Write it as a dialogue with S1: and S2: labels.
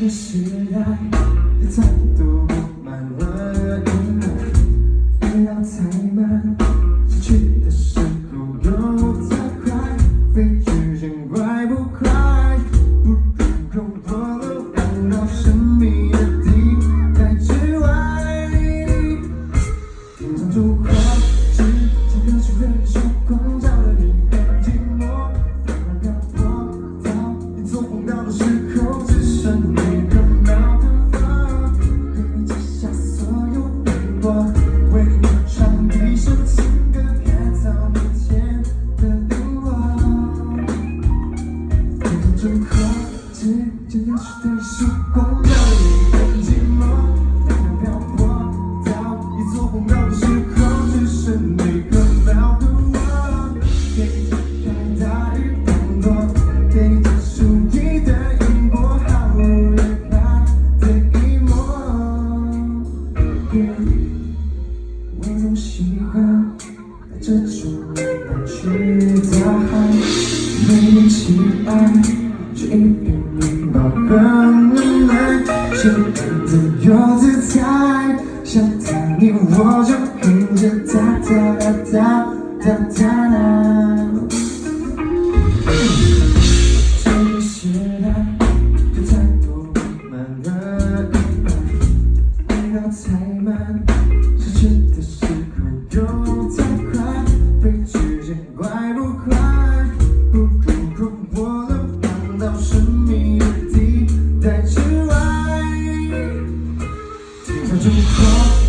S1: 时代再度布满了阴霾，回到太慢，失去的时候又太快，被局限怪不快？不如跟我流浪到神秘的地带之外，天上烛火只将流星的曙光照得你很寂寞，慢慢漂泊到你做荒岛的时候，只剩你。烛火只将流逝的曙光照得你很寂寞，慢慢漂泊到一座荒岛的时候，只剩你和渺的我，给你太大雨滂沱，给你专属你的音波，毫无人海的一抹。我总喜欢带着种浪去大海，没人期待。却一片拥抱和无奈，心变得又自在，想谈你我就跟着哒哒哒哒哒哒哒。这个时代有太多布满了阴霾，回到太慢，失去的时候又太快，被局限怪不快？不如跟我流浪到神秘的地带之外，天上烛火。